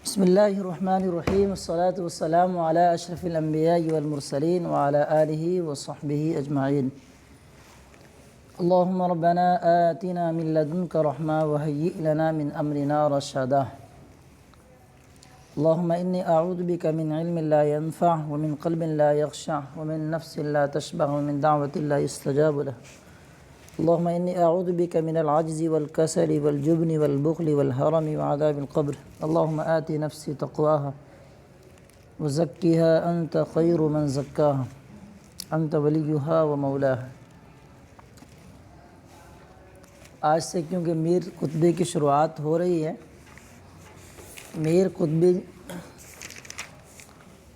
بسم الله الرحمن الرحيم والصلاة والسلام على أشرف الأنبياء والمرسلين وعلى آله وصحبه أجمعين. اللهم ربنا آتنا من لدنك رحمة وهيئ لنا من أمرنا رشدا. اللهم إني أعوذ بك من علم لا ينفع ومن قلب لا يخشع ومن نفس لا تشبع ومن دعوة لا يستجاب له. اللهم إني أعوذ بك من العجز والكسل والجبن والبخل والهرم وعذاب القبر. اللهم آت نفسي تقواها وزكها أنت خير من زكاها أنت وليها ومولاها. آج سے کیونکہ میر خطبے کی شروعات ہو رہی ہے، میر خطبے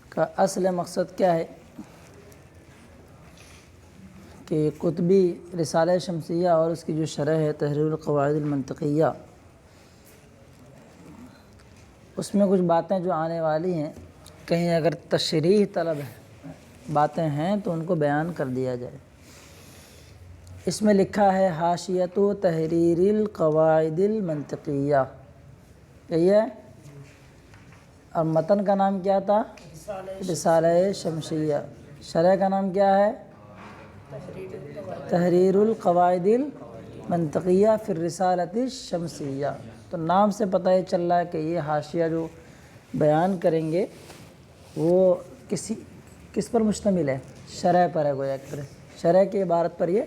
کا اصل مقصد کیا ہے کہ قطبی رسالہ شمسیہ اور اس کی جو شرح ہے تحریر القواعد المنطقیہ، اس میں کچھ باتیں جو آنے والی ہیں، کہیں اگر تشریح طلب باتیں ہیں تو ان کو بیان کر دیا جائے۔ اس میں لکھا ہے حاشیۃ تحریر القواعد المنطقیہ، یہی ہے، اور متن کا نام کیا تھا؟ رسالہ شمسیہ۔ شرح کا نام کیا ہے؟ تحریر القواعد المنطقیہ فی الرسالۃ الشمسیہ۔ تو نام سے پتہ یہ چل رہا ہے کہ یہ حاشیہ جو بیان کریں گے وہ کس پر مشتمل ہے؟ شرح پر ہے، گویا کہ شرح کی عبارت پر یہ،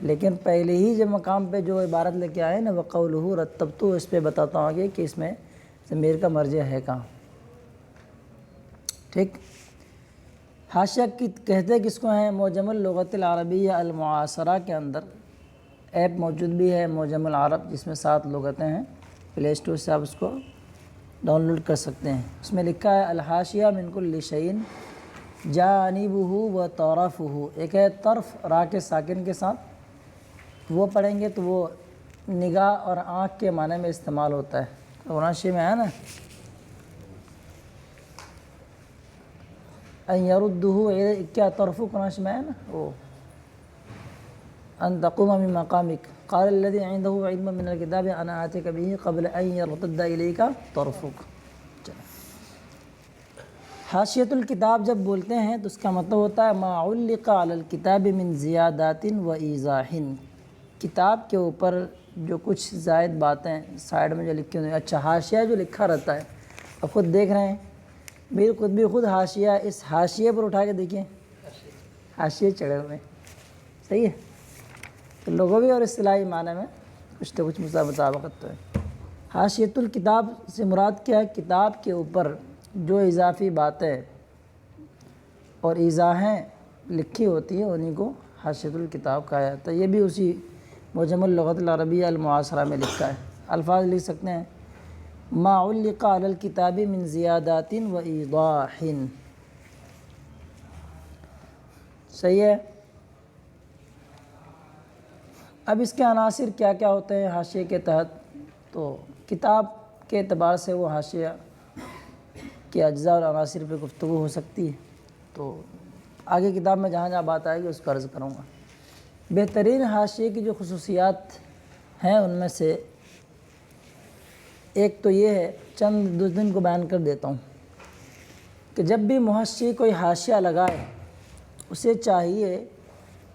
لیکن پہلے ہی جب مقام پہ جو عبارت لے کے آئے نا وقولہ رتبت، اس پہ بتاتا ہوں آگے کہ اس میں ضمیر کا مرجع ہے کہاں۔ ٹھیک، حاشیہ کہتے کس کو ہیں؟ معجم اللغۃ العربیہ المعاصرہ کے اندر ایپ موجود بھی ہے، معجم العرب، جس میں 7 لغتیں ہیں، پلے اسٹور سے آپ اس کو ڈاؤن لوڈ کر سکتے ہیں۔ اس میں لکھا ہے الحاشیہ من کل شیء جانبہ و طرفہ، ایک ہے طرف را کے ساکن کے ساتھ، وہ پڑھیں گے تو وہ نگاہ اور آنکھ کے معنی میں استعمال ہوتا ہے، قرآن شریف میں ہے نا، ان یردہ، کیا طرف قرآن شریف میں ہے نا، وہ ان تقوم من مقامک قال الذی عنده علم من الکتاب انا آتیک به قبل ان یرتد الیک طرفک۔ حاشیۃ الکتاب جب بولتے ہیں تو اس کا مطلب ہوتا ہے ما علق علی الکتاب من زیادات و ایضاح، کتاب کے اوپر جو کچھ زائد باتیں سائڈ میں جو لکھی ہوئی ہیں۔ اچھا، حاشیہ جو لکھا رہتا ہے، اب خود دیکھ رہے ہیں میر قطبی خود حاشیہ، اس حاشیے پر اٹھا کے دیکھیں، حاشیے چڑھے ہوئے ہیں، صحیح ہے، تو لغوی اور اصطلاحی معنی میں کچھ تو کچھ مطابقت تو ہے۔ حاشیۃ الکتاب سے مراد کیا ہے؟ کتاب کے اوپر جو اضافی باتیں اور ایضاحیں لکھی ہوتی ہیں انہیں کو حاشیۃ الکتاب کہا جاتا ہے۔ یہ بھی اسی معجم اللغۃ العربیہ المعاصرہ میں لکھا ہے۔ الفاظ لکھ سکتے ہیں ما علق علی الکتاب من زیادات و ایضاح، صحیح ہے۔ اب اس کے عناصر کیا کیا ہوتے ہیں حاشیے کے تحت؟ تو کتاب کے اعتبار سے وہ حاشیہ کے اجزاء اور عناصر پہ گفتگو ہو سکتی ہے، تو آگے کتاب میں جہاں جہاں بات آئے گی اس کو عرض کروں گا۔ بہترین حاشیے کی جو خصوصیات ہیں ان میں سے ایک تو یہ ہے، چند 2 دن کو بیان کر دیتا ہوں، کہ جب بھی محشی کوئی حاشیہ لگائے اسے چاہیے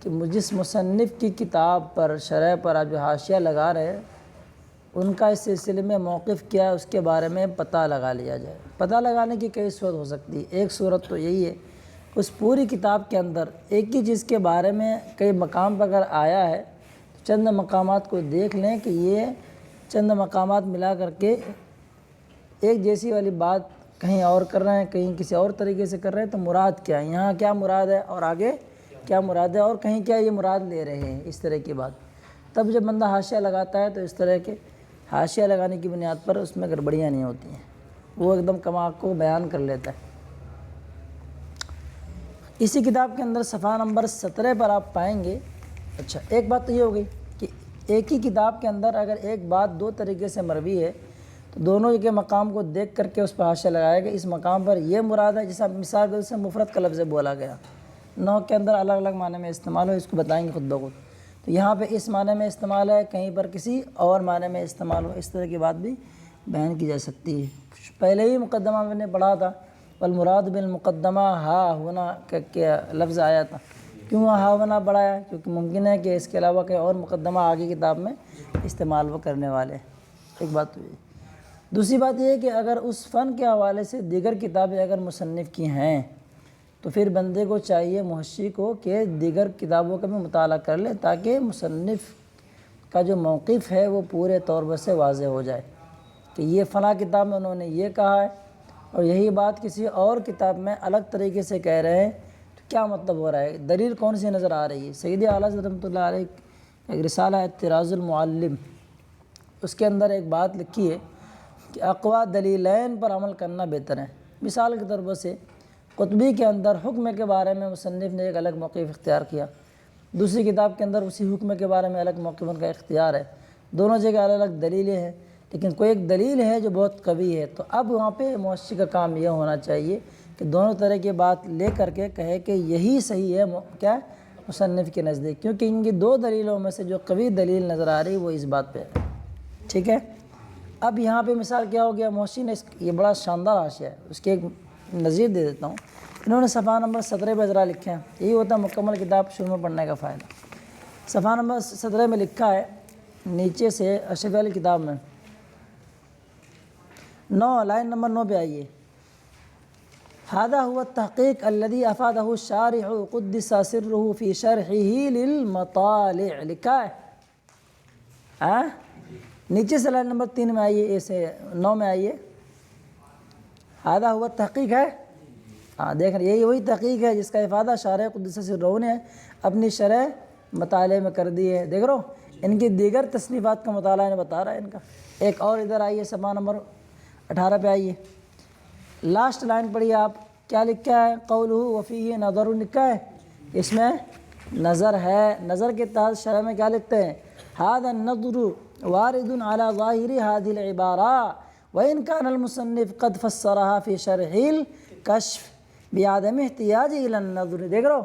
کہ جس مصنف کی کتاب پر شرح پر آپ جو حاشیہ لگا رہے ہیں ان کا اس سلسلے میں موقف کیا ہے اس کے بارے میں پتہ لگا لیا جائے۔ پتہ لگانے کی کئی صورت ہو سکتی ہے۔ ایک صورت تو یہی ہے اس پوری کتاب کے اندر ایک ہی چیز کے بارے میں کئی مقام پر اگر آیا ہے تو چند مقامات کو دیکھ لیں کہ یہ چند مقامات ملا کر کے ایک جیسی والی بات کہیں اور کر رہے ہیں، کہیں کسی اور طریقے سے کر رہے ہیں، تو مراد کیا ہے، یہاں کیا مراد ہے اور آگے کیا مراد ہے، اور کہیں کیا یہ مراد لے رہے ہیں، اس طرح کی بات۔ تب جب بندہ حاشیہ لگاتا ہے تو اس طرح کے حاشیہ لگانے کی بنیاد پر اس میں گڑبڑیاں نہیں ہوتی ہیں، وہ ایک دم کما کو بیان کر لیتا ہے۔ اسی کتاب کے اندر صفحہ نمبر 17 پر آپ پائیں گے، اچھا ایک بات تو یہ ہو گئی کہ ایک ہی کتاب کے اندر اگر ایک بات 2 طریقے سے مروی ہے تو دونوں کے مقام کو دیکھ کر کے اس پر حاشیہ لگایا گیا، اس مقام پر یہ مراد ہے، جیسا مثال کے سے مفرد کا لفظ بولا گیا، 9 کے اندر الگ الگ معنی میں استعمال ہو، اس کو بتائیں گے خود بخود، تو یہاں پہ اس معنی میں استعمال ہے، کہیں پر کسی اور معنی میں استعمال ہو، اس طرح کی بات بھی بیان کی جا سکتی ہے۔ پہلے ہی مقدمہ میں نے پڑھا تھا، والمراد بالمقدمہ ہا ہونا کا لفظ آیا تھا۔ کیوں ہا ہونا بڑھایا؟ کیونکہ ممکن ہے کہ اس کے علاوہ کوئی اور مقدمہ آگے کتاب میں استعمال وہ کرنے والے۔ ایک بات تو یہ۔ دوسری بات یہ ہے کہ اگر اس فن کے حوالے سے دیگر کتابیں اگر مصنف کی ہیں تو پھر بندے کو چاہیے محشی کو کہ دیگر کتابوں کا بھی مطالعہ کر لے، تاکہ مصنف کا جو موقف ہے وہ پورے طور پر سے واضح ہو جائے کہ یہ فلاں کتاب میں انہوں نے یہ کہا ہے اور یہی بات کسی اور کتاب میں الگ طریقے سے کہہ رہے ہیں، تو کیا مطلب ہو رہا ہے، دلیل کون سی نظر آ رہی ہے۔ سید اعلیٰ حضرت رحمۃ اللہ علیہ ایک رسالہ ہے اعتراض المعلم، اس کے اندر ایک بات لکھی ہے کہ اقوا دلیلین پر عمل کرنا بہتر ہے۔ مثال کے طور پر سے قطبی کے اندر حکم کے بارے میں مصنف نے ایک الگ موقف اختیار کیا، دوسری کتاب کے اندر اسی حکم کے بارے میں الگ موقف ان کا اختیار ہے، دونوں جگہ الگ الگ دلیلیں ہیں، لیکن کوئی ایک دلیل ہے جو بہت قوی ہے، تو اب وہاں پہ محشی کا کام یہ ہونا چاہیے کہ دونوں طرح کی بات لے کر کے کہے کہ یہی صحیح ہے کیا مصنف کے نزدیک، کیونکہ ان کی دو دلیلوں میں سے جو قوی دلیل نظر آ رہی وہ اس بات پہ ہے۔ ٹھیک ہے، اب یہاں پہ مثال کیا ہو گیا، محشی نے یہ بڑا شاندار حاشیہ ہے، اس کے ایک نظیر دے دیتا ہوں۔ انہوں نے صفحہ نمبر 17 پہ ذرا لکھا ہے، یہی ہوتا ہے مکمل کتاب شروع میں پڑھنے کا فائدہ۔ صفحہ نمبر 17 میں لکھا ہے نیچے سے اشرف علی کتاب میں 9 لائن نمبر 9 پہ آئیے، هذا هو التحقیق الذي افادہ الشارح قدس سرہ فی شرحہ للمطالع، لکھا ہے نیچے سے لائن نمبر 3 میں آئیے، ایسے 9 میں آئیے، هذا هو التحقیق ہے، دیکھ رہے یہی وہی تحقیق ہے جس کا افادہ شارح قدس سرہ نے اپنی شرح مطالعے میں کر دی ہے۔ دیکھ رہو ان کی دیگر تصنیفات کا مطالعہ نے بتا رہا ہے ان کا۔ ایک اور ادھر آئیے صفحہ نمبر 18 پہ آئیے، لاسٹ لائن پڑھیے آپ، کیا لکھا ہے، قولہ وفیہ نظر، لکھا ہے اس میں نظر ہے۔ نظر کے تحت شرح میں کیا لکھتے ہیں، ھذا النظر وارد علی ظاہر ھذہ العبارہ وان کان المصنف قد فسرها فی شرح الکشف بعدم احتیاج الی النظر۔ دیکھ رہو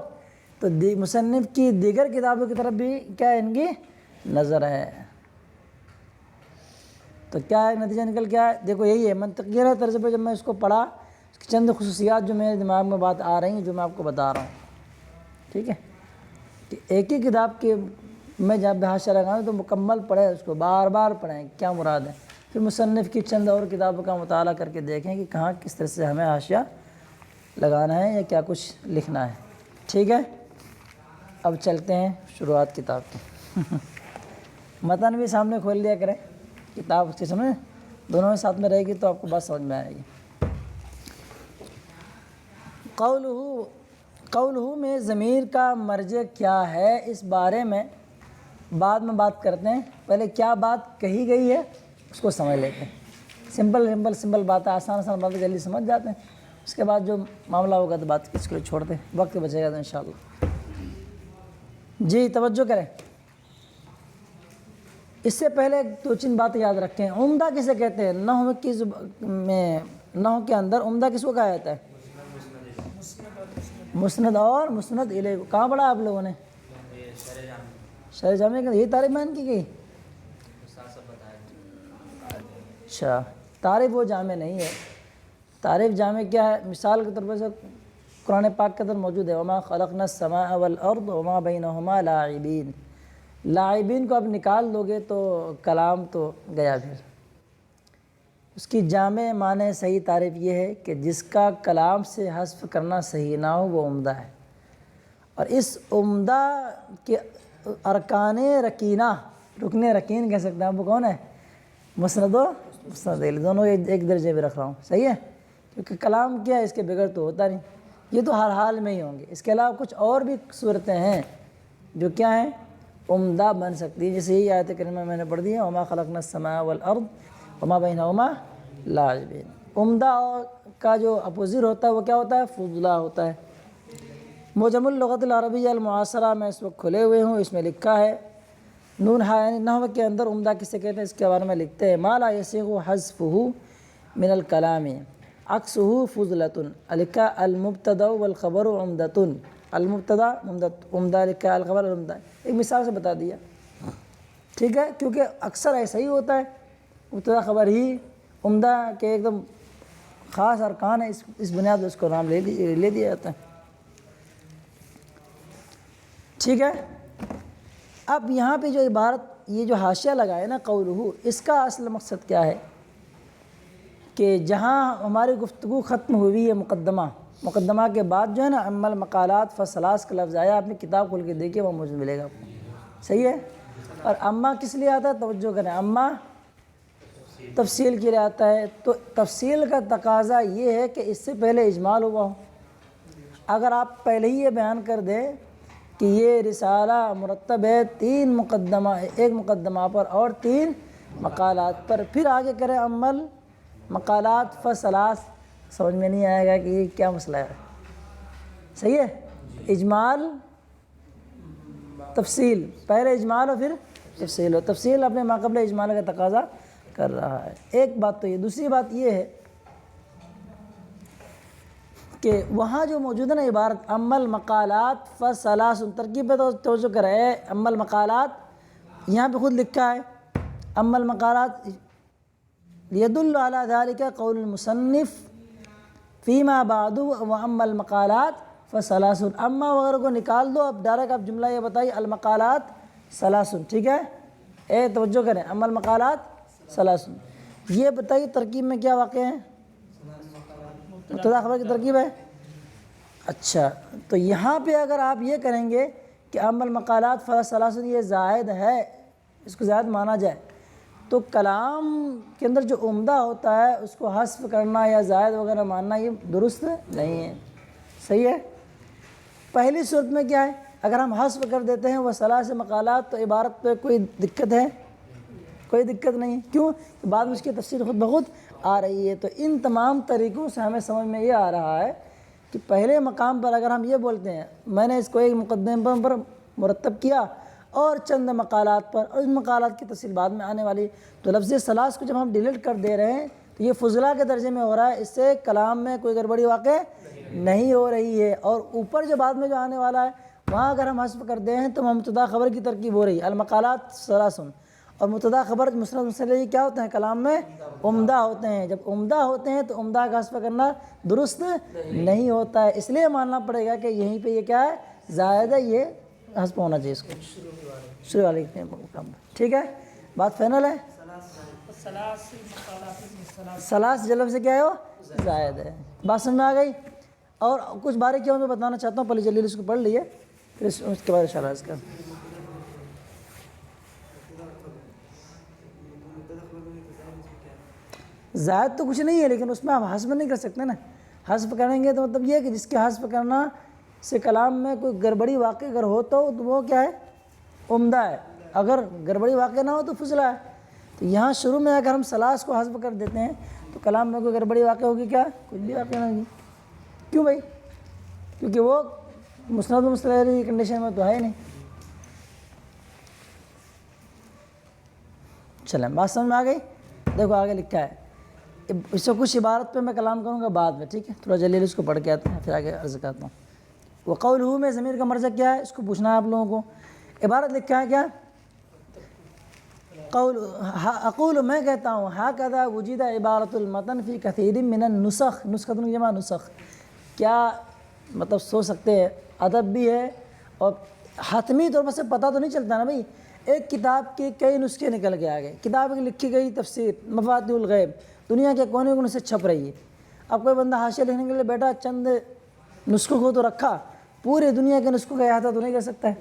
تو مصنف کی دیگر کتابوں کی طرف بھی کیا ان کی نظر ہے، تو کیا ہے نتیجہ نکل کیا ہے، دیکھو یہی ہے منطقیہ طرز پہ جب میں اس کو پڑھا، اس کی چند خصوصیات جو میرے دماغ میں بات آ رہی ہیں جو میں آپ کو بتا رہا ہوں۔ ٹھیک ہے کہ ایک ہی کتاب کے میں جب حاشیہ لگاؤں تو مکمل پڑھیں، اس کو بار بار پڑھیں کیا مراد ہے، پھر مصنف کی چند اور کتابوں کا مطالعہ کر کے دیکھیں کہ کہاں کس طرح سے ہمیں حاشیہ لگانا ہے یا کیا کچھ لکھنا ہے۔ ٹھیک ہے، اب چلتے ہیں شروعات کتاب کی۔ متن بھی سامنے کھول لیا کریں، کتاب اس کے سامنے دونوں میں ساتھ میں رہے گی تو آپ کو بات سمجھ میں آئے گی۔ قولہ میں ضمیر کا مرجع کیا ہے، اس بارے میں بعد میں بات کرتے ہیں، پہلے کیا بات کہی گئی ہے اس کو سمجھ لیتے ہیں۔ سمپل بات ہے، آسان باتیں جلدی سمجھ جاتے ہیں، اس کے بعد جو معاملہ ہوگا تو بات اس کو چھوڑتے ہیں، وقت بچے گا تو انشاءاللہ۔ جی توجہ کریں، اس سے پہلے دو چند باتیں یاد رکھیں۔ عمدہ کسے کہتے ہیں، نحو کے اندر عمدہ کس کو کہا جاتا ہے، مسند اور مسند الیہ۔ کہاں پڑھا آپ لوگوں نے، شرح جامع کے، یہی تعریف بیان کی گئی۔ اچھا، تعریف وہ جامع نہیں ہے، تعریف جامع کیا ہے، مثال کے طور پر سے قرآن پاک کے اندر موجود ہے، وما خلقنا السماء والارض وما بینہما لاعبین۔ لاعبین کو اب نکال دو گے تو کلام تو گیا، پھر اس کی جامع معنی صحیح تعریف یہ ہے کہ جس کا کلام سے حذف کرنا صحیح نہ ہو وہ عمدہ ہے۔ اور اس عمدہ کے ارکان رکینہ، رکن رکین کہہ سکتے ہیں، وہ کون ہے، مسند و مسند الیہ، دونوں ایک درجے پہ رکھ رہا ہوں، صحیح ہے، کیونکہ کلام کیا ہے اس کے بغیر تو ہوتا نہیں، یہ تو ہر حال میں ہی ہوں گے۔ اس کے علاوہ کچھ اور بھی صورتیں ہیں جو کیا ہیں عمدہ بن سکتی ہیں، جیسے یہی آیت کریمہ میں نے پڑھ دی ہے، وما خلقنا السماء والارض وما بینہما لاعبین۔ عمدہ کا جو اپوزٹ ہوتا ہے وہ کیا ہوتا ہے، فضلہ ہوتا ہے۔ معجم اللغۃ العربیہ المعاصرہ میں اس وقت کھلے ہوئے ہوں، اس میں لکھا ہے نون یعنی نحو کے اندر عمدہ کسے کہتے ہیں، اس کے بارے میں لکھتے ہیں ما لا یصیغ حذفہ من الکلام عکسہ فضلۃ، لکھا المبتدا والخبر عمدۃ، المبتدا عمدہ لکھا، الخبر عمدہ، ایک مثال سے بتا دیا۔ ٹھیک ہے، کیونکہ اکثر ایسا ہی ہوتا ہے، مبتدا خبر ہی عمدہ کے ایک دم خاص ارکان ہے، اس بنیاد پر اس کو نام لے دیا جاتا ہے۔ ٹھیک ہے، اب یہاں پہ جو عبارت یہ جو حاشیہ لگا ہے نا قولہ، اس کا اصل مقصد کیا ہے کہ جہاں ہماری گفتگو ختم ہوئی ہے مقدمہ کے بعد جو ہے نا اما المقالات فثلاث کا لفظ آیا، اپنی کتاب کھول کے دیکھیے وہ موجود ملے گا آپ کو، صحیح ہے۔ اور اما کس لیے آتا ہے؟ توجہ کریں، اما تفصیل کے لیے آتا ہے، تو تفصیل کا تقاضا یہ ہے کہ اس سے پہلے اجمال ہوا ہو۔ اگر آپ پہلے ہی یہ بیان کر دیں کہ یہ رسالہ مرتب ہے 3 مقدمہ، ایک مقدمہ پر اور 3 مقالات پر، پھر آگے کریں عمل مقالات فثلاث، سمجھ میں نہیں آئے گا کہ یہ کیا مسئلہ ہے، صحیح ہے۔ اجمال تفصیل، پہلے اجمال اور پھر تفصیل، اور تفصیل اپنے ماقبل اجمال کا تقاضا کر رہا ہے۔ ایک بات تو یہ، دوسری بات یہ ہے کہ وہاں جو موجود ہے نا عبارت اما المقالات فثلاث، ترکیب پہ تو توجہ کرے، اما المقالات یہاں پہ خود لکھا ہے اما المقالات يدل على ذلك قول المصنف فيما بعد واما المقالات فثلاث، اما وغیرہ کو نکال دو، اب ڈائریکٹ آپ جملہ یہ بتائیے المقالات ثلاث، ٹھیک ہے، توجہ کریں، اما المقالات ثلاث، یہ بتائیے ترکیب میں کیا واقع ہے؟ مبتدا خبر کی ترکیب ہے۔ اچھا، تو یہاں پہ اگر آپ یہ کریں گے کہ اما المقالات فثلاث یہ زائد ہے، اس کو زائد مانا جائے، تو کلام کے اندر جو عمدہ ہوتا ہے اس کو حذف کرنا یا زائد وغیرہ ماننا یہ درست نہیں ہے، صحیح ہے۔ پہلی صورت میں کیا ہے، اگر ہم حذف کر دیتے ہیں وہ ثلاث مقالات، تو عبارت پہ کوئی دقت ہے؟ کوئی دقت نہیں، کیوں؟ بعد میں اس کی تفسیر خود بخود آ رہی ہے۔ تو ان تمام طریقوں سے ہمیں سمجھ میں یہ آ رہا ہے کہ پہلے مقام پر اگر ہم یہ بولتے ہیں میں نے اس کو ایک مقدمے پر مرتب کیا اور چند مقالات پر، اور ان مقالات کی تفصیل بعد میں آنے والی، تو لفظ ثلاث کو جب ہم ڈیلیٹ کر دے رہے ہیں تو یہ فضلہ کے درجے میں ہو رہا ہے، اس سے کلام میں کوئی گڑبڑی واقع نہیں ہو رہی ہے۔ اور اوپر جو بعد میں جو آنے والا ہے وہاں اگر ہم حذف کر دیں ہیں تو مبتدا خبر کی ترکیب ہو رہی ہے المقالات ثلاث، اور مبتدا خبر مسند مسلح کیا ہوتے ہیں کلام میں؟ عمدہ ہوتے ہیں۔ جب عمدہ ہوتے ہیں تو عمدہ کا حذف کرنا درست نہیں ہوتا ہے، اس لیے ماننا پڑے گا کہ یہیں پہ یہ کیا ہے؟ زائد ہے، یہ حذف ہونا چاہیے اس کو شروع والے مقام پر، ٹھیک ہے، بات فائنل ہے۔ ثلاث جو لفظ کیا ہے وہ زائد ہے، بات سمجھ میں آ گئی؟ اور کچھ باریکیوں میں بتانا چاہتا ہوں، پہلے جلدی اس کو پڑھ لیے پھر اس کے بعد انشاءاللہ اس کا زائد تو کچھ نہیں ہے، لیکن اس میں آپ حذف نہیں کر سکتے نا۔ حذف کریں گے تو مطلب یہ ہے کہ جس کے حذف کرنا سے کلام میں کوئی گڑبڑی واقع اگر ہو تو وہ کیا ہے؟ عمدہ ہے، اگر گڑبڑی واقع نہ ہو تو فضلہ ہے۔ تو یہاں شروع میں اگر ہم ثلاث کو حذف کر دیتے ہیں تو کلام میں کوئی گڑبڑی واقع ہوگی کیا؟ کچھ بھی واقع نہیں ہوگی، کیوں بھائی؟ کیونکہ وہ مسند و مصطلح کی کنڈیشن میں تو ہے نہیں۔ چلیں بات سمجھ میں آ گئی؟ دیکھو آگے لکھا ہے، اس سے کچھ عبارت پہ میں کلام کروں گا بعد میں، ٹھیک ہے، تھوڑا جلدی اس کو پڑھ کے آتے ہیں پھر آگے عرض کرتا ہوں۔ وقولہ میں ضمیر کا مرجع کیا ہے اس کو پوچھنا ہے آپ لوگوں کو۔ عبارت لکھا ہے کیا؟ اقول میں کہتا ہوں ہاکذا وجد عبارت المتن فی کثیر من النسخ، نسخۃ جمع نسخ، کیا مطلب سوچ سکتے ہیں ادب بھی ہے اور حتمی طور پر سے پتہ تو نہیں چلتا نا بھائی، ایک کتاب کے کئی نسخے نکل کے آ گئے، کتاب کی لکھی گئی تفسیر مفاتیح الغیب دنیا کے کونے کونے سے چھپ رہی ہے۔ اب کوئی بندہ حاشیہ لکھنے کے لیے بیٹھا، چند نسخوں کو تو رکھا، پورے دنیا کے نسخوں کا احاطہ تو نہیں کر سکتا ہے،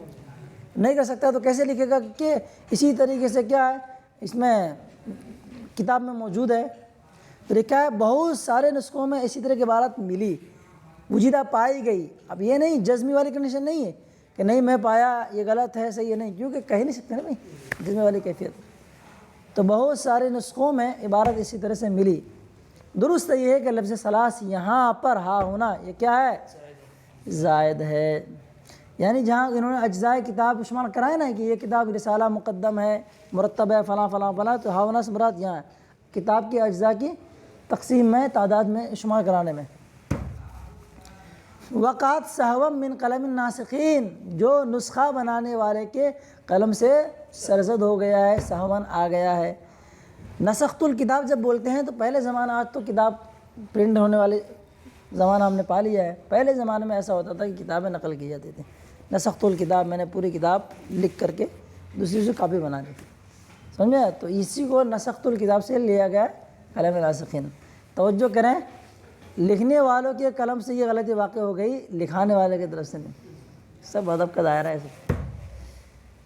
نہیں کر سکتا، تو کیسے لکھے گا کہ اسی طریقے سے کیا ہے اس میں کتاب میں موجود ہے؟ تو لکھا ہے بہت سارے نسخوں میں اسی طرح کی عبارت ملی، وجیدہ پائی گئی۔ اب یہ نہیں جزمی والی کنڈیشن نہیں ہے کہ نہیں میں پایا یہ غلط ہے صحیح ہے، نہیں، کیونکہ کہہ نہیں سکتے نا بھائی جزمی والی کیفیت۔ تو بہت سارے نسخوں میں عبارت اسی طرح سے ملی۔ درست یہ ہے کہ لفظ ثلاث یہاں پر ہا ہونا یہ کیا ہے؟ زائد ہے، یعنی جہاں انہوں نے اجزائے کتاب شمار کرائے نا کہ یہ کتاب رسالہ مقدم ہے مرتب ہے فلاں فلاں فلاں، تو ہا ہونا سے مراد یہاں کتاب کی اجزاء کی تقسیم میں تعداد میں شمار کرانے میں۔ وقعت سہوا من قلم الناسخین، جو نسخہ بنانے والے کے قلم سے سرزد ہو گیا ہے، سہواً آ گیا ہے۔ نسخت الکتاب جب بولتے ہیں تو پہلے زمانہ، آج تو کتاب پرنٹ ہونے والے زمانہ ہم نے پا لیا ہے، پہلے زمانے میں ایسا ہوتا تھا کہ کتابیں نقل کی جاتی تھیں. نسخت الکتاب، میں نے پوری کتاب لکھ کر کے دوسری سے کاپی بنا دی، سمجھا؟ تو اسی کو نسخت الکتاب سے لیا گیا قلم راسخین. توجہ کریں، لکھنے والوں کے قلم سے یہ غلطی واقع ہو گئی، لکھانے والے کی طرف سے نہیں. سب ادب کا دائرہ ہے سب.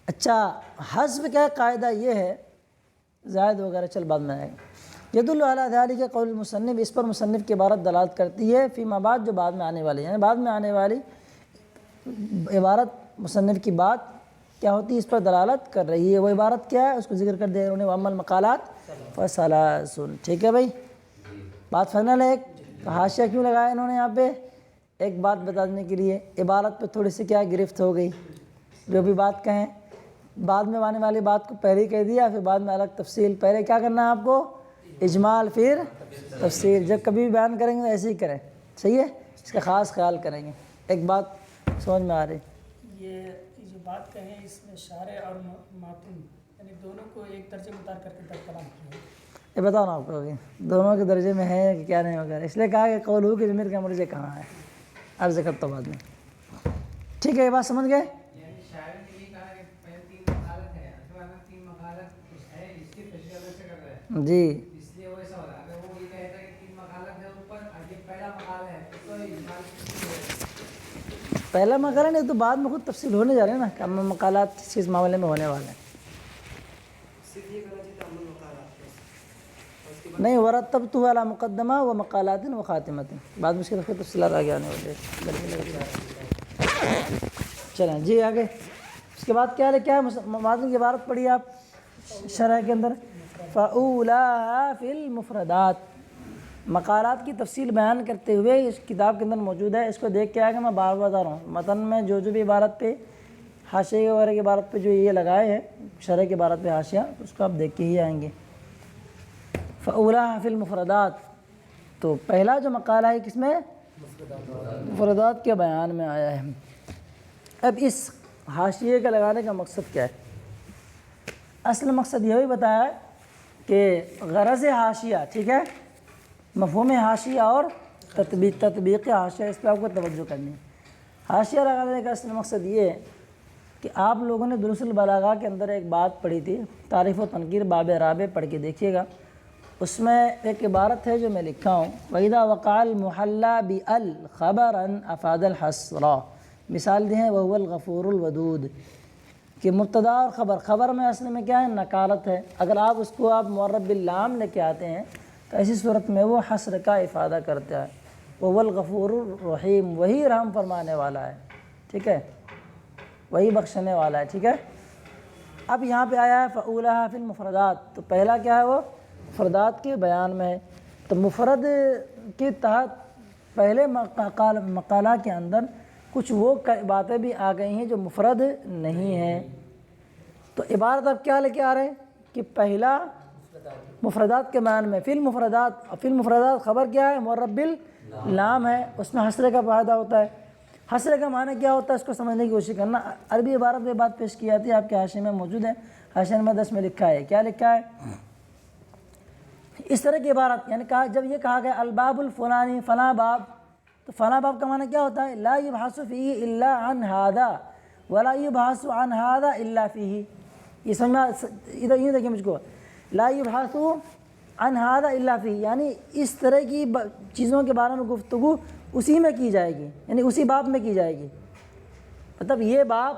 اچھا، حذف کا قاعدہ یہ ہے، زائد وغیرہ چل بعد میں آئے گا. یدل علی ذلک قول المصنف، اس پر مصنف کی عبارت دلالت کرتی ہے، فیما بعد، جو بعد میں آنے والی، یعنی بعد میں آنے والی عبارت مصنف کی بات کیا ہوتی ہے اس پر دلالت کر رہی ہے. وہ عبارت کیا ہے اس کو ذکر کر دے انہوں نے، وَأَمَّا الْمَقَالَاتُ فَثَلَاثٌ. ٹھیک ہے بھائی، بات فائنل ہے. ایک حاشیہ کیوں لگایا انہوں نے یہاں پہ؟ ایک بات بتا دینے کے لیے. عبارت پہ تھوڑی سی کیا گرفت ہو گئی، جو بھی بات کہیں بعد میں آنے والی بات کو پہلے ہی کہہ دیا، پھر بعد میں الگ تفصیل. پہلے کیا کرنا ہے آپ کو؟ اجمال، پھر تفصیل. جب کبھی بھی بیان کریں گے تو ایسے ہی کریں، صحیح ہے؟ اس کا خاص خیال کریں گے. ایک بات سمجھ میں آ رہی؟ یہ جو بات کہیں اس میں شارع اور ماتن یعنی دونوں کو ایک درجے میں اتار کر کے در کلام کیا ہے. یہ بتاؤ نا آپ کو دونوں کے درجے میں ہے کہ کیا نہیں وغیرہ، اس لیے کہا کہ قول کی ضمیر کا مرجع کہاں ہے، عرض کرتا ہوں بعد میں. ٹھیک ہے، یہ بات سمجھ گئے؟ یعنی شاعر نے یہ کہا کہ پہلے 3 مقالات ہے، اصل میں 3 مقالات ہے، اس کی تشریح الگ سے کر رہا ہے جی، اس لیے وہ ایسا ہو رہا ہے. اگر وہ یہ کہتا ہے کہ 3 مقالات ہے اوپر اور یہ پہلا مقالہ ہے تو اجمال پہلا مقالہ نہیں تو بعد میں خود تفصیل ہونے جا رہے ہیں نا کہ مقالات کس معاملے میں ہونے والے ہیں. صرف یہ کرنا چاہیے عمل مقالات نہیں، ورتبت علی مقدمہ و مقالات و خاتمۃ، بعد میں اس کی تفصیلات آگے آنے والے. چلیں جی آگے. اس کے بعد کیا ہے ماتن کی عبارت پڑھی آپ شرح کے اندر، فَأُولَاهَا فِي الْمُفْرَدَاتِ. مقالات کی تفصیل بیان کرتے ہوئے اس کتاب کے اندر موجود ہے. اس کو دیکھ کے آگے میں بار بار بتا رہا ہوں، متن میں جو بھی عبارت پہ حاشیے وغیرہ کی عبارت پہ جو یہ لگائے ہیں شرح کی عبارت پہ حاشیہ، اس کو آپ دیکھ کے ہی آئیں گے. فَأُولَاهَا فِي الْمُفْرَدَاتِ، تو پہلا جو مقالہ ہے کس میں؟ مفردات کے بیان میں آیا ہے. اب اس حاشیے کا لگانے کا مقصد کیا ہے؟ اصل مقصد یہ بھی بتایا کہ غرض حاشیہ، ٹھیک ہے، مفہوم حاشیہ اور تطبیق حاشیہ، اس پہ آپ کو توجہ کرنی ہے. حاشیہ لگانے کا اصل مقصد یہ ہے کہ آپ لوگوں نے دروس البلاغہ کے اندر ایک بات پڑھی تھی، تعریف و تنکیر باب رابع، پڑھ کے دیکھیے گا. اس میں ایک عبارت ہے جو میں لکھا ہوں، وَإِذَا وَقَعَ الْمُحَلَّى بِأَلْ خَبَرًا أَفَادَ الْحَصْرَ. مثال دی ہیں وَهُوَ الْغَفُورُ الْوَدُودُ، کہ مبتدا اور خبر میں اصل میں کیا ہے؟ نکالت ہے. اگر آپ اس کو آپ معرب باللام لے کے آتے ہیں تو ایسی صورت میں وہ حصر کا افادہ کرتا ہے. وَهُوَ الْغَفُورُ الرَّحِيمُ، وہی رحم فرمانے والا ہے، ٹھیک ہے، وہی بخشنے والا ہے. ٹھیک ہے، اب یہاں پہ آیا ہے فَأُولَاهَا فِي الْمُفْرَدَاتِ، تو پہلا کیا ہے؟ وہ مفردات کے بیان میں ہے. تو مفرد کے تحت پہلے مقالہ کے اندر کچھ وہ باتیں بھی آ گئی ہیں جو مفرد نہیں ہیں. تو عبارت اب کیا لے کے آ رہے ہیں کہ پہلا مفردات کے بیان میں، فی المفردات، فی المفردات خبر کیا ہے؟ معرب باللام ہے، اس میں حصر کا فائدہ ہوتا ہے. حصر کا معنی کیا ہوتا ہے اس کو سمجھنے کی کوشش کرنا. عربی عبارت میں بات پیش کی جاتی ہے، آپ کے حاشیے میں موجود ہے، حاشیہ نمبر 10 میں لکھا ہے. کیا لکھا ہے؟ اس طرح کی عبارت، یعنی کہا جب یہ کہا گیا الباب الفلانی، فلاں باب، تو فلاں باب کا معنی کیا ہوتا ہے؟ لا یبحث فیہ الا عن ھذا ولا یبحث عن ھذا الا فیہ. یہ سمجھ میں ادھر یوں دیکھیں مجھ کو، لا یبحث عن ھذا الا فیہ، یعنی اس طرح کی چیزوں کے بارے میں گفتگو اسی میں کی جائے گی، یعنی اسی باب میں کی جائے گی. مطلب یہ باب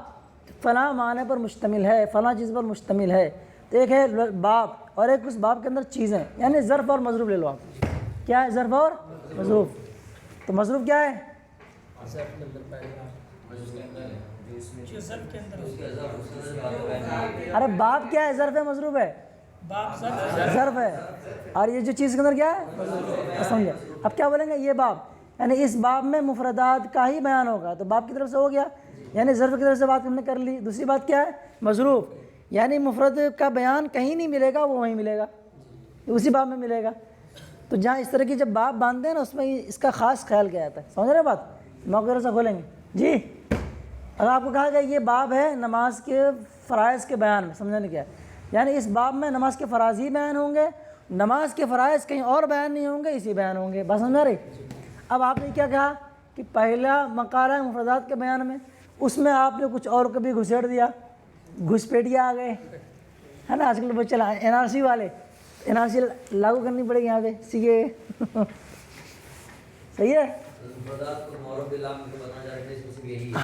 فلاں معنی پر مشتمل ہے، فلاں چیز پر مشتمل ہے. تو ایک ہے باب اور ایک اس باب کے اندر چیزیں، یعنی ظرف اور مظروف لے لو آپ. کیا ہے ظرف اور مظروف؟ تو مظروف کیا ہے؟ جو ظرف کے اندر ارے باب کیا ہے؟ ظرف ہے مظروف ہے؟ باب ظرف ہے. اور یہ جو چیز کے اندر کیا ہے؟ سمجھے؟ اب کیا بولیں گے؟ یہ باب، یعنی اس باب میں مفردات کا ہی بیان ہوگا، تو باب کی طرف سے ہو گیا، یعنی ظرف کی طرف سے بات ہم نے کر لی. دوسری بات کیا ہے؟ مظروف، یعنی مفرد کا بیان کہیں نہیں ملے گا، وہ وہیں ملے گا، اسی باب میں ملے گا. تو جہاں اس طرح کی جب باب باندھتے ہیں نا، اس میں اس کا خاص خیال کیا جاتا ہے. سمجھ رہے بات؟ موقع سے کھولیں گے جی. اگر آپ کو کہا گیا یہ باب ہے نماز کے فرائض کے بیان میں، سمجھنے کیا ہے؟ یعنی اس باب میں نماز کے فرائض ہی بیان ہوں گے نماز کے فرائض کہیں اور بیان نہیں ہوں گے، اسی بیان ہوں گے، بس سمجھ رہے؟ اب آپ نے کیا کہا کہ پہلا مقالہ مفردات کے بیان میں، اس میں آپ نے کچھ اور کبھی گھسیڑ دیا، گھسپیٹیا آ گئے، ہے نا؟ آج کل بچے NRC والے، NRC لاگو کرنی پڑے گی یہاں پہ، سیکھے صحیح ہے؟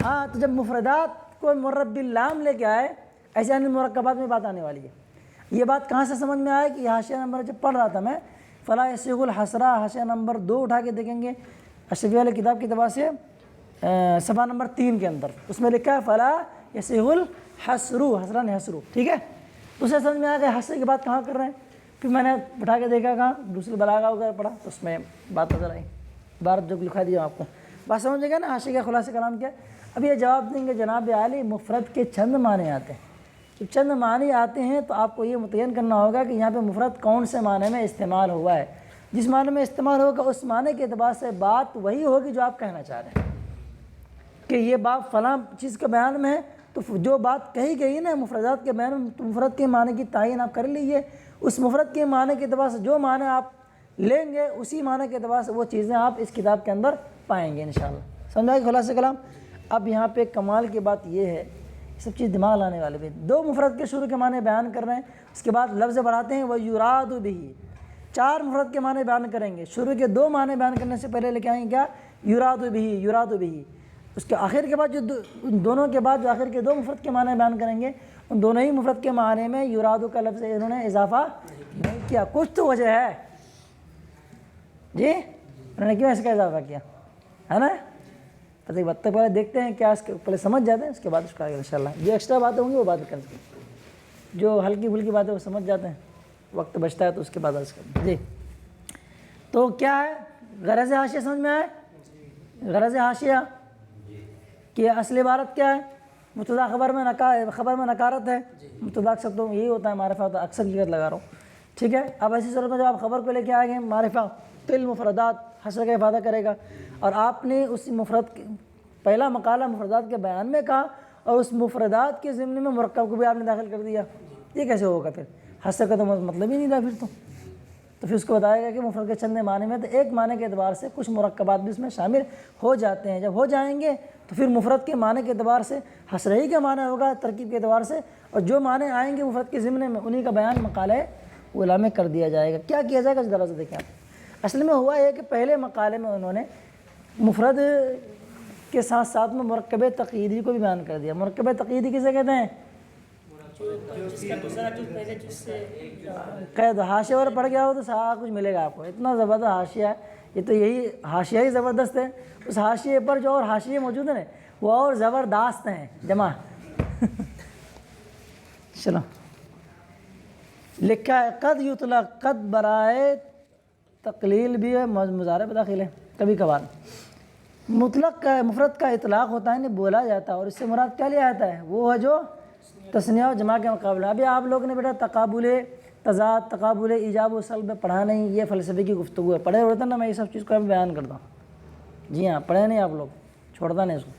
ہاں، تو جب مفردات کو معرب باللام لے کے آئے، ایسے یعنی مرکبات میں بات آنے والی ہے۔ یہ بات کہاں سے سمجھ میں آئے کہ حاشیہ نمبر جب پڑھ رہا تھا میں، فلا یصیغ الحسرہ، حاشیہ نمبر 2 اٹھا کے دیکھیں گے اشرفی والے کتاب کی طبع سے صفحہ نمبر 3 کے اندر، اس میں لکھا ہے فلا یصیغ الحسر، حسران حسر، ٹھیک ہے؟ تو اسے سمجھ میں آیا کہ حسر کی بات کہاں کر رہے ہیں، پھر میں نے اٹھا کے دیکھا کہاں دوسری بلاغہ وغیرہ پڑھا تو اس میں بات نظر آئی، عبارت جو لکھا دیا آپ کو، بات سمجھ گئے نا حاشیہ کا خلاصہ کلام کیا؟ اب یہ جواب دیں گے جناب عالی مفرد کے چند معنی آتے ہیں، جب چند معنی آتے ہیں تو آپ کو یہ متعین کرنا ہوگا کہ یہاں پہ مفرد کون سے معنی میں استعمال ہوا ہے، جس معنی میں استعمال ہوگا اس معنی کے اعتبار سے بات وہی ہوگی جو آپ کہنا چاہ رہے ہیں، کہ یہ بات فلاں چیز کے بیان میں ہے، تو جو بات کہی گئی نا مفردات کے بیان میں، تو مفرد کے معنی کی تعین آپ کر لیجئے، اس مفرد کے معنی کے اعتبار سے جو معنی آپ لیں گے اسی معنی کے اعتبار سے وہ چیزیں آپ اس کتاب کے اندر پائیں گے انشاءاللہ۔ سمجھا کہ خلاصہ کلام؟ اب یہاں پہ کمال کی بات یہ ہے، سب چیز دماغ لانے والے بھی، 2 مفرد کے شروع کے معنی بیان کر رہے ہیں، اس کے بعد لفظ بڑھاتے ہیں وَيُرَادُ بِهِ، 4 مفرد کے معنی بیان کریں گے، شروع کے 2 معنی بیان کرنے سے پہلے لے کے آئیں گے کیا؟ یراد بہ، یراد بہ، اس کے آخر کے بعد جو دونوں کے بعد جو آخر کے 2 مفرد کے معنی بیان کریں گے، ان دونوں ہی مفرد کے معنی میں یراد کا لفظ انہوں نے اضافہ نہیں کیا، کچھ تو وجہ ہے جی، انہوں نے کیوں ایسا کا اضافہ کیا ہے نا؟ پتہ وقت تک پہلے دیکھتے ہیں کیا، اس کے پہلے سمجھ جاتے ہیں، اس کے بعد اس کا انشاءاللہ جو ایکسٹرا باتیں ہوں گی وہ بات کریں گے، جو ہلکی پھلکی باتیں وہ سمجھ جاتے ہیں، وقت بچتا ہے تو اس کے بعد اس کا جی۔ تو کیا ہے غرض حاشیہ؟ سمجھ میں آئے غرض حاشیہ کہ اصل عبارت کیا ہے؟ مبتدا خبر میں نکارت ہے، مبتدا اکثر تو یہی ہوتا ہے، معرفہ ہوتا ہے، اکثر کی لگا رہا ہوں، ٹھیک ہے؟ اب ایسی صورت میں جب آپ خبر کو لے کے آئیں گے معرفہ فل مفردات حسر کا افادہ کرے گا، اور آپ نے اس مفرد پہلا مقالہ مفردات کے بیان میں کہا اور اس مفردات کے ضمن میں مرکب کو بھی آپ نے داخل کر دیا، یہ کیسے ہوگا؟ پھر حسر کا تو مطلب ہی نہیں تھا پھر تو پھر اس کو بتائے گا کہ مفرد کے چند معنی میں تو ایک معنی کے اعتبار سے کچھ مرکبات بھی اس میں شامل ہو جاتے ہیں، جب ہو جائیں گے تو پھر مفرد کے معنی کے اعتبار سے حسر ہی کا معنی ہوگا ترکیب کے اعتبار سے، اور جو معنی آئیں گے مفرد کے ضمن میں انہی کا بیان مقالہ اولیٰ میں کر دیا جائے گا۔ کیا کیا جائے گا ذرا سے دیکھیں آپ، اصل میں ہوا یہ کہ پہلے مقالے میں انہوں نے مفرد کے ساتھ ساتھ میں مرکب تقییدی کو بھی بیان کر دیا۔ مرکب تقییدی کسے کہتے ہیں؟ جس کا دوسرا جز پہلے جز سے قید حاشیہ اور پڑھ گیا ہو تو سارا کچھ ملے گا آپ کو، اتنا زبردست حاشیہ ہے یہ، تو یہی حاشیہ ہی زبردست ہے، اس حاشیے پر جو اور حاشیے موجود ہیں وہ اور زبردست ہیں جمع چلو لکھا ہے قد یطلق، قد برائے تقلیل بھی ہے، مضارع پہ داخل ہے کبھی کبھار، مطلق کا مفرد کا اطلاق ہوتا ہے نہیں بولا جاتا ہے، اور اس سے مراد کیا لیا جاتا ہے؟ وہ ہے جو تثنیہ و جمع کے مقابلہ۔ ابھی آپ لوگ نے بیٹا تقابل تضاد، تقابل ایجاب و سلب پڑھا نہیں، یہ فلسفے کی گفتگو ہے، پڑھے ہوتے نا، میں یہ سب چیز کو بیان کرتا ہوں، جی ہاں پڑھے نہیں آپ لوگ، چھوڑتا نہیں اس کو،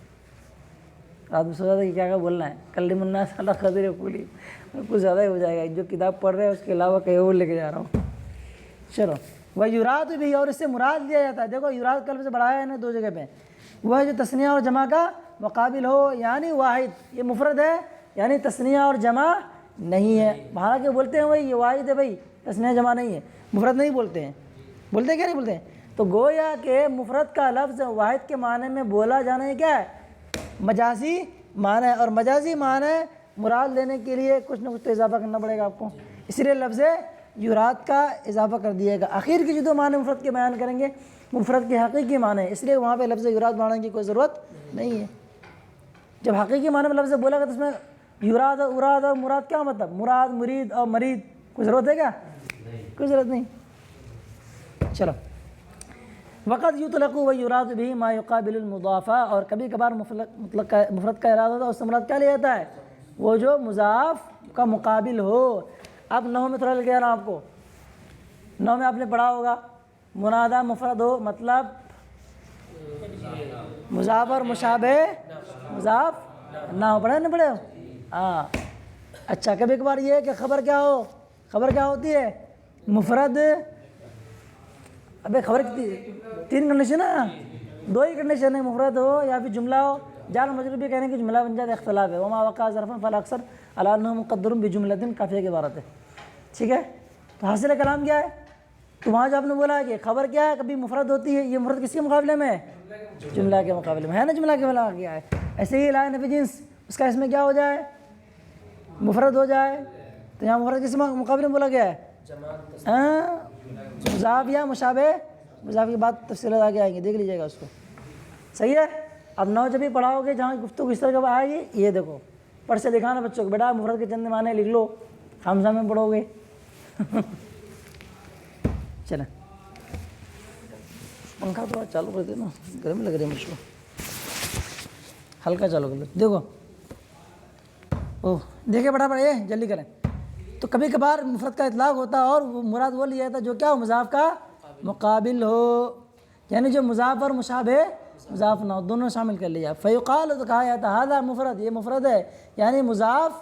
رات میں سوچا تھا کہ کیا بولنا ہے، کلم الناس علی قدر عقولہم، کچھ زیادہ ہی ہو جائے گا، جو کتاب پڑھ رہے ہیں اس کے علاوہ کہیں اور لے کے جا رہا ہوں۔ چلو وَيُرَادُ بِهِ، اور اس سے مراد لیا جاتا ہے، دیکھو یراد کلب سے بڑھایا ہے نا 2 جگہ پہ، وہ ہے جو تثنیہ اور جمع کا مقابل ہو، یعنی واحد، یہ مفرد ہے یعنی تثنیہ اور جمع نہیں ہے، حالانکہ بولتے ہیں وہی یہ واحد ہے بھائی، تثنیہ جمع نہیں ہے، مفرد نہیں بولتے ہیں، بولتے ہیں کیا نہیں بولتے ہیں؟ تو گویا کہ مفرد کا لفظ واحد کے معنی میں بولا جانا ہے کیا ہے؟ مجازی معنی ہے، اور مجازی معنی مراد لینے کے لیے کچھ نہ کچھ تو اضافہ کرنا پڑے گا آپ کو، اس لیے لفظ یراد کا اضافہ کر دیا گا۔ آخر کی جو 2 معنی مفرد کے بیان کریں گے مفرد کے حقیقی معنی، اس لیے وہاں پہ لفظ یراد بڑھانے کی کوئی ضرورت نہیں ہے۔ جب حقیقی معنی میں لفظ بولا گا تو اس میں یراد اور اراد اور مراد کیا مطلب؟ مراد، مرید اور مرید، کوئی ضرورت ہے کیا؟ کوئی ضرورت نہیں۔ چلو وقت یطلق و یراد بھی ما یقابل المضافہ، اور کبھی کبھار مفرد کا ارادہ ہوتا ہے، اس سے مراد کیا لیا جاتا ہے؟ وہ جو مضاف کا مقابل ہو۔ اب نحو میں تھوڑا لے کے آ رہا ہوں آپ کو، نحو میں آپ نے پڑھا ہوگا منادہ مفرد ہو مطلب مضاف اور مشابہ مضاف نہ ہو، پڑھے نہ پڑھے ہو؟ ہاں اچھا، کبھی کبھار یہ ہے کہ خبر کیا ہو، خبر کیا ہوتی ہے؟ مفرد ابے خبر تین کنڈیشن ہے، دو ہی کنڈیشن ہے، مفرد ہو یا پھر جملہ ہو. جار مجرور بھی کہنے کہ جملہ بن جاتا ہے، اختلاف ہے. وما وقع ظرفا فلا اکثر علی انہ مقدر بجملۃ قافیہ کی عبارت ہے. ٹھیک ہے، تو حاصل کلام کیا ہے؟ تو وہاں جو آپ نے بولا ہے کہ خبر کیا ہے، کبھی مفرد ہوتی ہے، یہ مفرد کس کے مقابلے میں ہے؟ جملہ کے مقابلے میں ہے نا، جملہ کے مقابلے کیا ہے. ایسے ہی لا نفی جنس، اس کا اس میں کیا ہو جائے؟ مفرد ہو جائے. تو یہاں مفرد کس مقابلے میں بولا گیا ہے؟ مضاف یا مشابہ. مضاف کی بات تفصیلات آگے آئیں گے، دیکھ لیجیے گا اس کو. صحیح ہے. اب نو جب بھی پڑھاؤ گے جہاں گفتگو اس طرح کا آئے گی، یہ دیکھو پڑھ سے دکھانا بچوں کو، بیٹا مفرد کے چند معنی لکھ لو، خامزہ میں پڑھو گے. چلیں پنکھا تھوڑا چالو کر دے نا، گرمی لگ رہی ہے مجھ کو، ہلکا چالو کر دو. دیکھو اوہ دیکھیں بیٹا پڑھیے جلدی کریں. تو کبھی کبھار مفرد کا اطلاق ہوتا ہے اور وہ مراد وہ لیا جاتا ہے جو کیا ہو؟ مضاف کا مقابل ہو، یعنی جو مضاف اور مشابہ مضاف نہ ہو، دونوں شامل کر لیا. فیقال تو کہا جاتا ہے ھذا مفرد، یہ مفرد ہے یعنی مضاف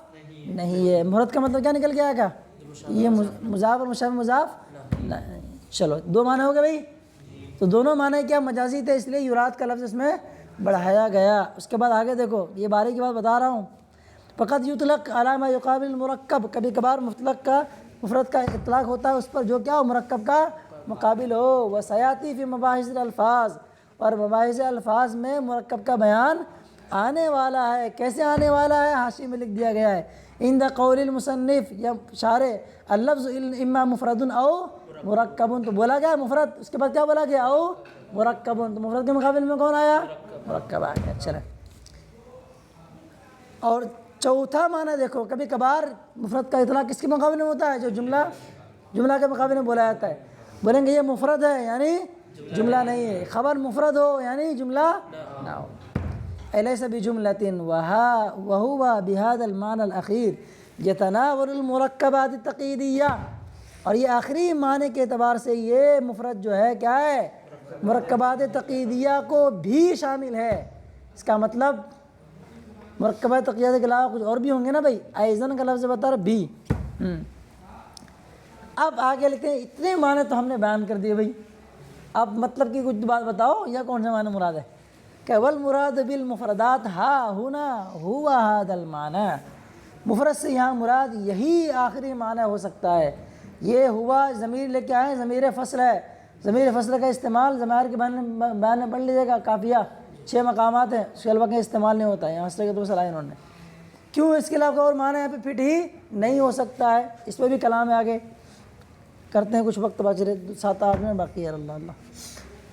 نہیں ہے. مفرد کا مطلب کیا نکل گیا گا؟ یہ مضاف اور مشابہ مضاف نہیں. چلو دو معنی ہو گئے بھائی. تو دونوں معنی کیا مجازی تھے، اس لیے یراد کا لفظ اس میں بڑھایا گیا. اس کے بعد آگے دیکھو، یہ باریک کی بات بتا رہا ہوں. فقط یطلق علی ما یقابل المرکب، کبھی کبھار مفرد کا اطلاق ہوتا ہے اس پر جو کیا ہو؟ مرکب کا مقابل ہو. وسیاتی فی مباحث الفاظ، اور مباحث الفاظ میں مرکب کا بیان آنے والا ہے. کیسے آنے والا ہے؟ حاشی میں لکھ دیا گیا ہے. عند قول المصنف یا شارح، اللفظ اما مفرد او مرکب. تو بولا گیا مفرد، اس کے بعد کیا بولا گیا؟ او مرکب. تو مفرد کے مقابل میں کون آیا؟ مرکب آ گیا. چلیں، اور چوتھا معنی دیکھو، کبھی کبھار مفرد کا اطلاق کس کے مقابلے میں ہوتا ہے؟ جو جملہ کے مقابلے میں بولا جاتا ہے. بولیں گے یہ مفرد ہے یعنی جملہ نہیں ہے. خبر مفرد ہو یعنی جملہ نہ ہو. الیس بجملۃ وہو بہذا المعنى الاخیر یتناول المرکبات التقییدیہ. اور یہ آخری معنی کے اعتبار سے یہ مفرد جو ہے کیا ہے؟ مرکبات تقییدیہ کو بھی شامل ہے. اس کا مطلب مرکبات تقییدیہ کے علاوہ کچھ اور بھی ہوں گے نا بھائی. ایزن کا لفظ بتا رہا بھی. اب آگے لکھتے ہیں، اتنے معنی تو ہم نے بیان کر دیے بھائی. اب مطلب کی کچھ بات بتاؤ، یا کون سے معنی مراد ہے؟ کہ والمراد بالمفردات ہا ہنا ہوا ھذا المعنی. مفرد سے یہاں مراد یہی آخری معنی ہو سکتا ہے. یہ ہوا ضمیر لے کے آئے، ضمیر فصل ہے. ضمیر فصل کا استعمال ضمائر کے بیان میں پڑھ لیجیے گا. کافیہ 6 مقامات ہیں، اس کے علاوہ کہیں استعمال نہیں ہوتا ہے. یہاں سے تو صلاح انہوں نے کیوں، اس کے علاوہ اور معنی یہاں پہ فٹ ہی نہیں ہو سکتا ہے. اس پہ بھی کلام ہے، آگے کرتے ہیں. کچھ وقت باقی رہے، 7-8 منٹ باقی ہے. اللہ.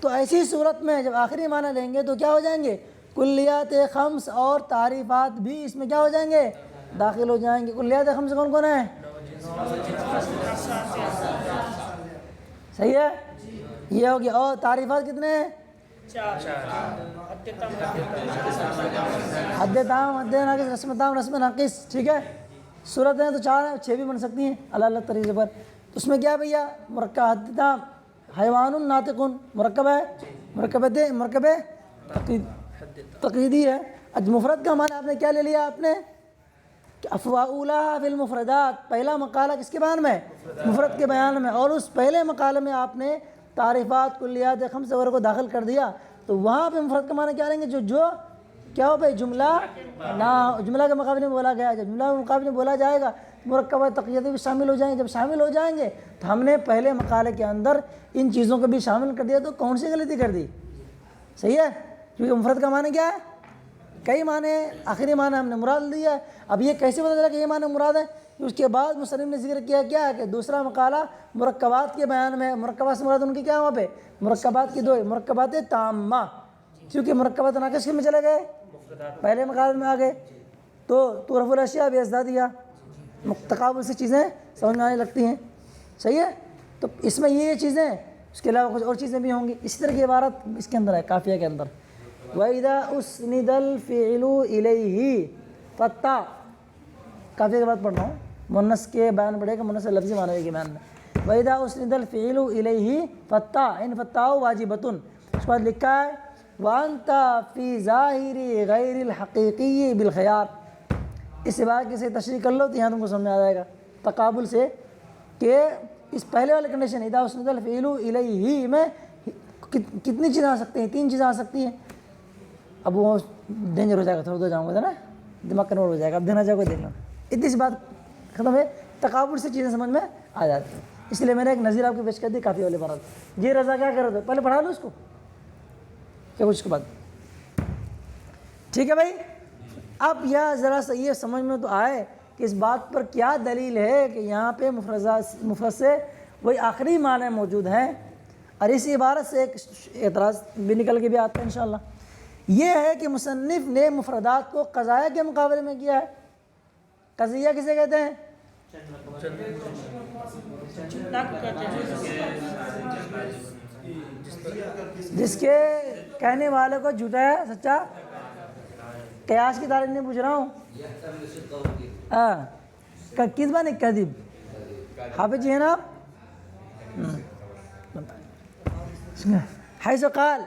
تو ایسی صورت میں جب آخری معنی لیں گے تو کیا ہو جائیں گے؟ کلیات خمس اور تعریفات بھی اس میں کیا ہو جائیں گے؟ داخل ہو جائیں گے. کلیات خمس کون کون ہیں؟ صحیح ہے، یہ ہو گیا. اور تعریفات کتنے ہیں؟ 4. حد تام، حد ناقص، رسم تام، رسم ناقص. ٹھیک ہے، صورت ہیں تو 4 ہیں، 6 بھی بن سکتی ہیں الگ الگ طریقے پر. تو اس میں کیا بھیا؟ مرکب حد تام، حیوان ناطق مرکب ہے، مرکب تقییدی ہے. مفرد کا معنی آپ نے کیا لے لیا؟ آپ نے افواؤلہ فی المفردات، پہلا مقالہ کس کے بیان میں؟ مفرد کے بیان میں. اور اس پہلے مقالے میں آپ نے تعریفات کلیات خمس وغیرہ کو داخل کر دیا. تو وہاں پہ مفرد کا معنی کیا لیں گے؟ جو کیا ہو بھائی؟ جملہ نہ، جملہ کے مقابلے میں بولا گیا. جب جملہ کے مقابلے میں بولا جائے گا مرکبات تقییدی بھی شامل ہو جائیں گے. جب شامل ہو جائیں گے تو ہم نے پہلے مقالے کے اندر ان چیزوں کو بھی شامل کر دیا. تو کون سی غلطی کر دی؟ صحیح ہے، کیونکہ مفرد کا معنی کیا ہے؟ کئی معنی، آخری معنی ہم نے مراد دیا ہے. اب یہ کیسے پتہ چلا کہ یہ معنی مراد ہے؟ اس کے بعد مصنف نے ذکر کیا ہے کہ دوسرا مقالہ مرکبات کے بیان میں. مرکبات سے مراد ان کی کیا وہاں پہ؟ مرکبات کی 2 مرکبات تامہ، کیونکہ مرکبات ناقص میں چلے گئے، پہلے مقالے میں آ گئے. تو رفع الاشیاء بازدادیہ، تقابل سے چیزیں سمجھ میں آنے لگتی ہیں. صحیح ہے، تو اس میں یہ چیزیں، اس کے علاوہ کچھ اور چیزیں بھی ہوں گی. اسی طرح کی عبارت اس کے اندر ہے، کافیہ کے اندر. وَإِذَا أُسْنِدَ الْفِعْلُ إِلَيْهِ فَالتَّاء، کافیہ کے بعد پڑھ رہا ہوں، مؤنث کے بیان پڑھے گا، مؤنث لفظی معنی کے بیان میں. وَإِذَا أُسْنِدَ الْفِعْلُ إِلَيْهِ فَالتَّاء إِنْ فَالتَّاءُ واجبۃ. اس کے بعد لکھا ہے وَأَنْتَ فِي ظَاهِرِ غَيْرِ الْحَقِيقِيِّ بِالْخِيَارِ. اس عبارت کی سے تشریح کر لو تو یہاں تم کو سمجھ آ جائے گا تقابل سے، کہ اس پہلے والے کنڈیشن اذا اسند الفعل الیہ میں کتنی چیزیں آ سکتی ہیں؟ 3 چیزیں آ سکتی ہیں. اب وہ ڈینجر ہو جائے گا، تھوڑا دور جاؤں گا نا دماغ کنورٹ ہو جائے گا. اب دینا چاہو دیکھ لو، اتنی سی بات ختم ہے. تقابل سے چیزیں سمجھ میں آ جاتی ہیں. اس لیے میں نے ایک نظیر آپ کی پیش کر دی کافی والے بارات. یہ رضا کیا کر رہے تھے؟ پہلے پڑھا لو اس کو کیا کچھ کے بعد. ٹھیک ہے بھائی. اب یہ ذرا سا یہ سمجھ میں تو آئے کہ اس بات پر کیا دلیل ہے کہ یہاں پہ مفرد سے وہی آخری معنی موجود ہیں. اور اسی عبارت سے ایک اعتراض بھی نکل کے بھی آتا ہے انشاءاللہ. یہ ہے کہ مصنف نے مفردات کو قضایہ کے مقابلے میں کیا ہے. قضیہ کسے کہتے ہیں؟ جس کے کہنے والے کو جھوٹا ہے سچا. قیاس کی تعریف نہیں پوچھ رہا ہوں. کذبہ نہیں کذب. حافظ جی ہیں نا آپ؟ حیث قال،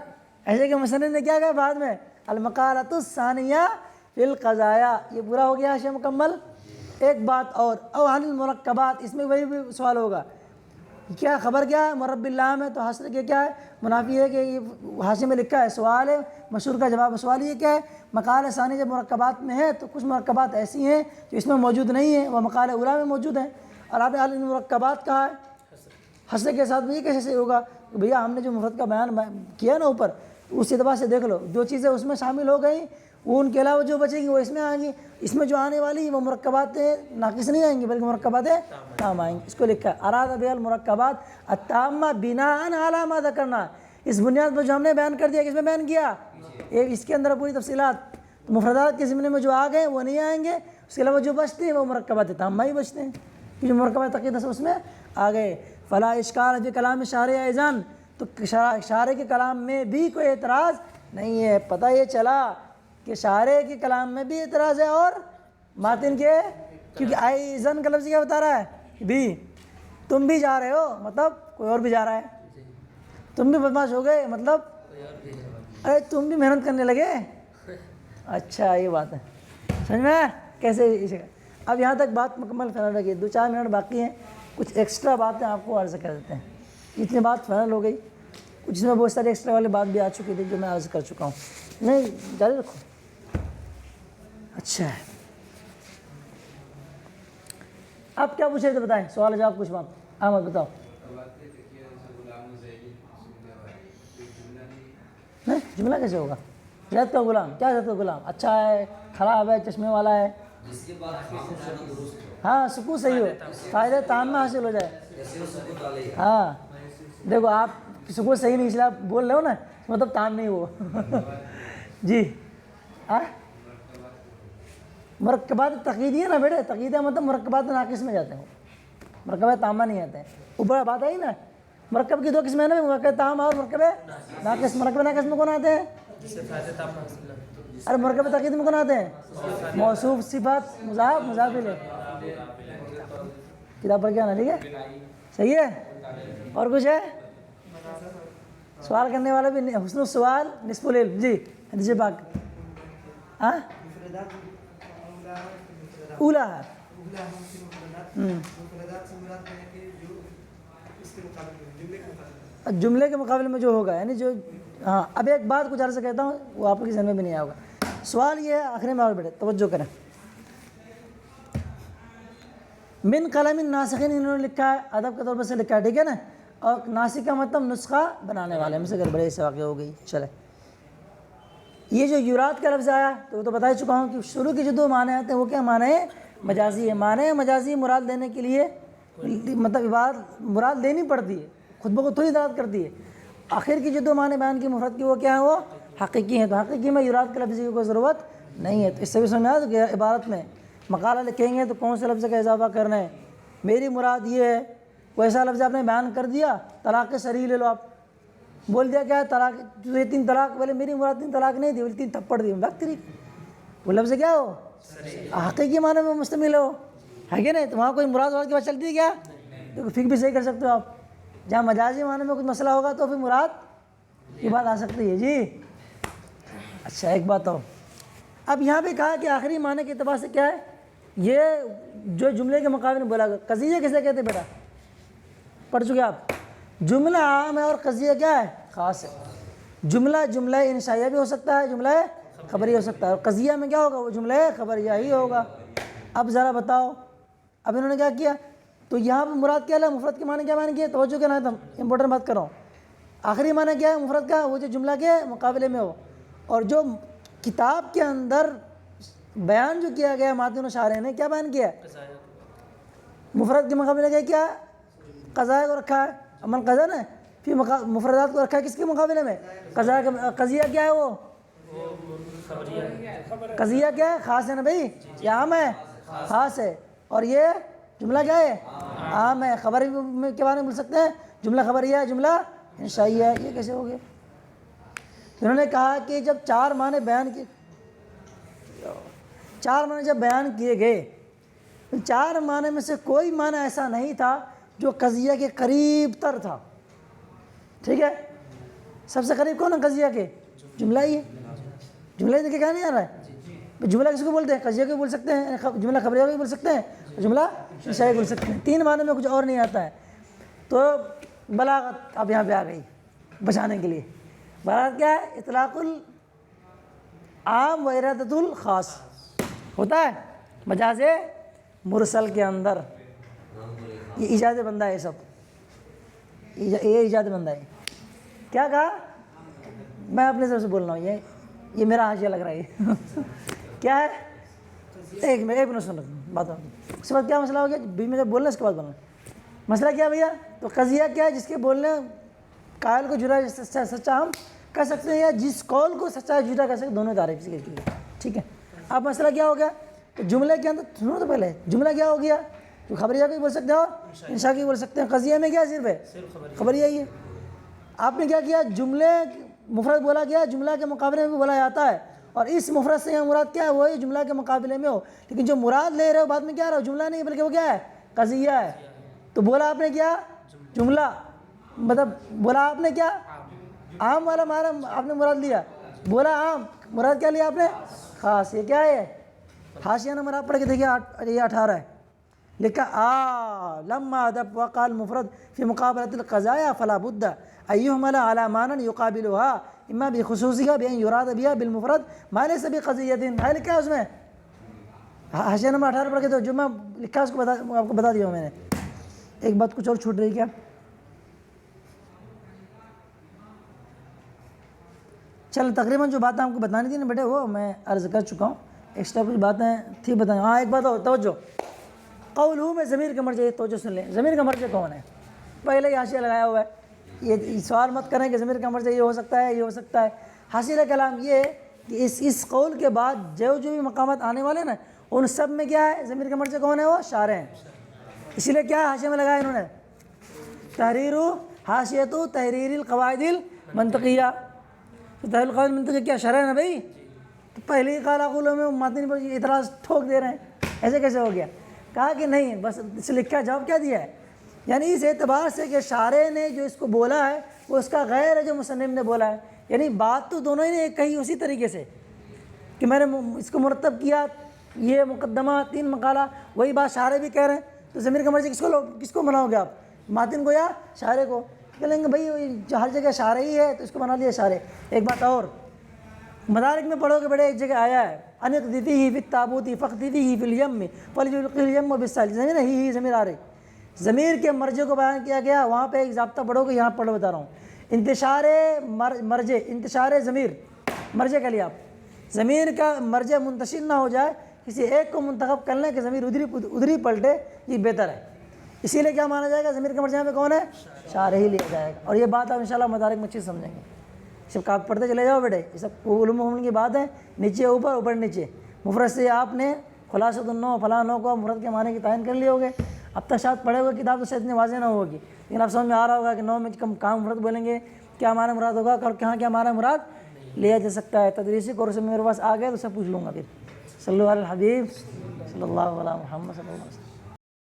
ایسے کہ مصنف نے کیا کہا بعد میں المقالۃ الثانیہ فی القضایا. یہ پورا ہو گیا حاشیہ مکمل. ایک بات اور، او عن المرکبات، اس میں وہی بھی سوال ہوگا کیا خبر کیا ہے؟ مرب اللام ہے تو حصر کے کیا ہے؟ منافی ہے کہ یہ حاشیے میں لکھا ہے. سوال ہے مشہور کا جواب. سوال یہ کیا ہے؟ مقال ثانی جب مرکبات میں ہے تو کچھ مرکبات ایسی ہیں جو اس میں موجود نہیں ہیں، وہ مقال اولیٰ میں موجود ہیں. اور آپ نے عن المرکبات کہا ہے حصر کے ساتھ. یہ کیسے ہوگا؟ بھیا ہم نے جو مفرد کا بیان کیا نا اوپر، اس اعتبار سے دیکھ لو جو چیزیں اس میں شامل ہو گئیں وہ ان کے علاوہ جو بچیں گی وہ اس میں آئیں گی. اس میں جو آنے والی وہ مرکبات ناقص نہیں آئیں گی بلکہ مرکبات تام آئیں گی. اس کو لکھا اراد بها المرکبات التامہ بناء علی ما ذکرنا. اس بنیاد پر جو ہم نے بیان کر دیا، کس میں بیان کیا؟ اس کے اندر پوری تفصیلات. مفردات کے ضمن میں جو آ گئے وہ نہیں آئیں گے. اس کے علاوہ جو بچتے ہیں وہ مرکبات تامہ ہی بچتے ہیں، جو مرکبات عقیدہ اس میں آ گئے. فلا اشکال فی کلام شارع ایضاً، تو شارع کے کلام میں بھی کوئی اعتراض نہیں ہے. پتہ یہ چلا کہ شارع کے کلام میں بھی اعتراض ہے اور ماتن کے، کیونکہ ایضاً کا لفظ کیا بتا رہا ہے؟ بھی. تم بھی جا رہے ہو مطلب کوئی اور بھی جا رہا ہے. تم بھی بدماش ہو گئے مطلب ارے تم بھی محنت کرنے لگے. اچھا یہ بات ہے، سمجھ میں کیسے. اب یہاں تک بات مکمل فائنل لگی. 2-4 منٹ باقی ہیں. کچھ ایکسٹرا باتیں آپ کو عرض کر دیتے ہیں. اتنی بات فائنل ہو گئی. کچھ اس میں بہت ساری ایکسٹرا والی بات بھی آ چکی تھی جو میں عرض کر چکا ہوں. نہیں جاری رکھو. اچھا ہے، اب کیا پوچھ رہے تھے بتائیں؟ سوال جواب کچھ بات احمد بتاؤ. نہیں جملہ کیسے ہوگا؟ زید کا غلام. کیا زید کا غلام؟ اچھا ہے، خراب ہے، چشمے والا ہے. ہاں سکون صحیح ہو، فائدہ تام میں حاصل ہو جائے. ہاں دیکھو آپ سکون صحیح نہیں، اس لیے آپ بول رہے ہو نا مطلب تام نہیں ہو. جی مرکبات تقییدی ہے نا بیٹے. تقییدہ مطلب مرکبات ناقص میں جاتے ہیں، مرکبات تامہ نہیں آتے ہیں. اوپر بات آئی نا مرکب کی 2 قسمیں نا، مرکب تام اور مرکب ناقص. مرکب ناقص میں کون آتے ہیں؟ ارے مرکب تقیید میں کون آتے ہیں؟ موصوف، صفت، مضاف، مضاف الیہ. کتاب پڑھ کے آنا. ٹھیک ہے صحیح ہے. اور کچھ ہے؟ سوال کرنے والا بھی حسن السوال نصف العلم. جی حدیث پاک اولا ہے. جملے کے مقابلے میں جو ہوگا یعنی جو. ہاں اب ایک بات کچھ عرض کہتا ہوں وہ آپ کے ذہن میں بھی نہیں آئے گا. سوال یہ ہے آخری میں اور بیٹے توجہ کریں. من قلم ناسخین انہوں نے لکھا ہے، ادب کے طور پر سے لکھا ہے. ٹھیک ہے نا. اور ناسخ کا مطلب نسخہ بنانے والے میں سے اگر بڑے سے واقع ہو گئی. چلے یہ جو یورات کا لفظ آیا تو وہ تو بتا چکا ہوں کہ شروع کی جو 2 معنی آتے ہیں وہ کیا معنی ہے؟ مجازی ہے. معنی مجازی مراد دینے کے لیے مطلب عبارت مراد دینی پڑتی ہے، خود بخود تھوڑی دلالت کرتی ہے. آخر کی جو 2 معنی بیان کی مفرد کی وہ کیا ہے؟ وہ حقیقی ہیں. تو حقیقی میں یورات کے لفظ کی کوئی ضرورت نہیں ہے. تو اس سے بھی سمجھ میں آیا کہ عبارت میں مقالہ لکھیں گے تو کون سے لفظ کا اضافہ کرنا ہے. میری مراد یہ ہے کوئی ایسا لفظ آپ نے بیان کر دیا، طلاق صریح لے لو. آپ بول دیا کیا ہے طلاق، جو یہ 3 طلاق، بولے میری مراد 3 طلاق نہیں دی، 3 تھپڑ دی. بہتری وہ لفظ کیا ہو؟ حقیقی معنی میں مشتمل ہو، ہے کہ نہیں؟ تو وہاں کوئی مراد کی بات چلتی ہے کیا؟ تو فکر بھی صحیح کر سکتے ہو آپ. جہاں مجازی معنی میں کچھ مسئلہ ہوگا تو پھر مراد کی بات آ سکتی ہے. جی اچھا ایک بات اور. اب یہاں بھی کہا کہ آخری معنی کے اعتبار سے کیا ہے؟ یہ جو جملے کے مقابلے میں بولا گیا. قضیہ کسے کہتے بیٹا؟ پڑھ چکے آپ. جملہ عام ہے اور قضیہ کیا ہے؟ خاص ہے. جملہ انشائیہ بھی ہو سکتا ہے, جملہ خبری ہو سکتا ہے, اور قضیہ میں کیا ہوگا؟ وہ جملہ خبریہ ہی ہوگا. اب ذرا بتاؤ, اب انہوں نے کیا کیا؟ تو یہاں پہ مراد کیا ہے؟ مفرد کے معنی کیا معنی کیے؟ توجہ کے نام امپورٹنٹ بات کر رہا ہوں. آخری معنی کیا ہے مفرد کا؟ وہ جو جملہ کے مقابلے میں ہو. اور جو کتاب کے اندر بیان جو کیا گیا ماتن و شارح نے کیا بیان کیا ہے؟ مفرد کے مقابلے میں کیا ہے؟ قضاء کو رکھا ہے. امن قضا نا پھر مفردات کو رکھا ہے کس کے مقابلے میں؟ قضاء کا. قضیہ کیا ہے؟ وہ قضیہ کیا ہے؟ خاص ہے نا بھائی, یہ عام ہے خاص ہے, اور یہ جملہ کیا ہے؟ عام ہے. خبر کے بارے میں بول سکتے ہیں جملہ خبریہ ہے, جملہ انشائیہ ہے. یہ کیسے ہو گیا؟ انہوں نے کہا کہ جب چار معنی جب بیان کیے گئے, چار معنی میں سے کوئی معنی ایسا نہیں تھا جو قضیہ کے قریب تر تھا. ٹھیک ہے, سب سے قریب کون ہے قضیہ کے؟ جملہ ہی ہے. جملہ ہی کیا نہیں آ رہا ہے؟ جملہ کس کو بولتے ہیں؟ قضیہ کو بول سکتے ہیں, جملہ خبریہ کو بھی بول سکتے ہیں, جملہ انشائیہ کو بول سکتے ہیں. تین معنی میں کچھ اور نہیں آتا ہے. تو بلاغت اب یہاں پہ آ گئی بچانے کے لیے. بلاغت کیا ہے؟ اطلاق العام و ارادۃ الخاص ہوتا ہے مجاز مرسل کے اندر. یہ ایجاد بندہ ہے, سب یہ ایجاد بندہ ہے. کیا کہا؟ میں اپنے طرف سے بول رہا ہوں, یہ میرا حاشیہ لگ رہا ہے. کیا ہے؟ ایک منٹ سن بات. اس کے بعد کیا مسئلہ ہو گیا؟ بیچ میں جب بولنا اس کے بعد بولنا. مسئلہ کیا بھیا؟ تو قضیہ کیا ہے؟ جس کے بولنے قائل کو جھوٹا سچا ہم کہہ سکتے ہیں, یا جس قول کو سچا جھوٹا کہہ سکتے ہیں, دونوں تعریف کے لیے. ٹھیک ہے, اب مسئلہ کیا ہو گیا؟ تو جملے کے اندر سنو تو پہلے, جملہ کیا ہو گیا؟ تو خبریہ بھی بول سکتے ہو, انشاء بھی بول سکتے ہیں. قضیہ میں کیا صرف ہے؟ خبریہ ہی ہے. آپ نے کیا کیا؟ جملے مفرد بولا گیا, جملہ کے مقابلے میں بھی بولا جاتا ہے, اور اس مفرد سے یہاں مراد کیا ہے؟ وہی جملہ کے مقابلے میں ہو. لیکن جو مراد لے رہے ہو بعد میں کیا رہا ہو؟ جملہ نہیں بلکہ وہ کیا ہے؟ قضیہ ہے. تو بولا آپ نے کیا؟ جملہ, مطلب بولا آپ نے کیا؟ عام والا مارا آپ نے مراد لیا. بولا عام, مراد کیا لیا آپ نے؟ خاص. یہ کیا ہے؟ حاشیہ نمبر آپ پڑھ کے دیکھیے, یہ 18 ہے. لکھا لما ادب وقال مفرد فی مقابلۃ القضایا فلا بد ان يحمل على معنى يقابلها اما بخصوصها بان يراد بها بالمفرد ما ليس بقضیہ. ہے لکھا ہے اس میں حاشیہ نمبر 18 پڑھ کے. تو جو میں لکھا اس کو آپ کو بتا دیا ہوں میں نے. ایک بات کچھ اور چھوٹ رہی کیا؟ چل تقریباً جو باتیں آپ کو بتانی تھی نا بیٹے وہ میں عرض کر چکا ہوں. ایکسٹرا کچھ باتیں تھی بتائیں. ہاں ایک بات اور توجہ, قولہ میں ضمیر کا مرجع, توجہ سن لیں. ضمیر کا مرجع کون ہے؟ پہلے ہی حاشیہ لگایا ہوا ہے. یہ سوال مت کریں کہ ضمیر کا مرجع یہ ہو سکتا ہے, یہ ہو سکتا ہے. حاصل کلام یہ ہے کہ اس قول کے بعد جو بھی مقامات آنے والے ہیں نا, ان سب میں کیا ہے؟ ضمیر کا مرجع کون ہے؟ وہ شارح ہیں. اسی لیے کیا حاشیہ میں لگایا انہوں نے؟ تحریر حاشیۃ تحریر القواعد المنطقیہ. تو تحریر القواعد المنطقیہ کیا شرح ہے نا بھائی. تو پہلے ہی قال اقول میں ماتن پر اعتراض ٹھوک دے رہے ہیں, ایسے کیسے ہو گیا؟ کہا کہ نہیں, بس اس سے لکھا جواب کیا دیا ہے, یعنی اس اعتبار سے کہ شارح نے جو اس کو بولا ہے وہ اس کا غیر ہے جو مصنف نے بولا ہے. یعنی بات تو دونوں ہی نے کہی اسی طریقے سے کہ میں نے اس کو مرتب کیا, یہ مقدمہ 3 مقالہ, وہی بات شارح بھی کہہ رہے ہیں. تو ضمیر کا مرجع کس کو بناؤ گے آپ؟ ماتن کو یا شارح کو؟ کہیں گے بھائی ہر جگہ شارح ہی ہے تو اس کو بنا لیا شارح. ایک بات اور, مدارک میں پڑھو کہ بڑے ایک جگہ آیا ہے انقذفیہ فی التابوت فاقذفیہ فی الیم فلیلقہ الیم بالساحل. ضمیر ہی ضمیر آ رہی, ضمیر کے مرجع کو بیان کیا گیا. وہاں پہ ایک ضابطہ پڑھو کہ یہاں پڑھو بتا رہا ہوں. انتشار مرجع, انتشار ضمیر مرجع کا لیا آپ. ضمیر کا مرجع منتشر نہ ہو جائے, کسی ایک کو منتخب کر لیں کہ ضمیر ادھری پلٹے, یہ بہتر ہے. اسی لیے کیا مانا جائے گا؟ ضمیر کا مرجع میں کون ہے؟ شارح ہی لیا جائے گا. اور یہ بات آپ انشاءاللہ مدارک میں اچھی سمجھیں گے. سب آپ پڑھتے چلے جاؤ بیٹے, یہ سب علوم کی بات ہے. نیچے اوپر, اوپر نیچے. مفرد سے آپ نے خلاصۃ النو فلاں نو کو مفرد کے معنی کی تعین کر لیے ہوگے. اب تک شاید پڑھے ہوئے کتاب تو شاید اتنی واضح نہ ہوگی, لیکن اب سمجھ میں آ رہا ہوگا کہ نو میں کہاں مفرد بولیں گے, کیا معنی مراد ہوگا, اور کہاں کیا معنی مراد لیا جا سکتا ہے. تدریسی کورس میں میرے پاس آ گئے تو سب پوچھ لوں گا. پھر صلی اللہ علیہ الحبیب صلی اللہ علیہ محمد صلی اللہ علیہ وسلم.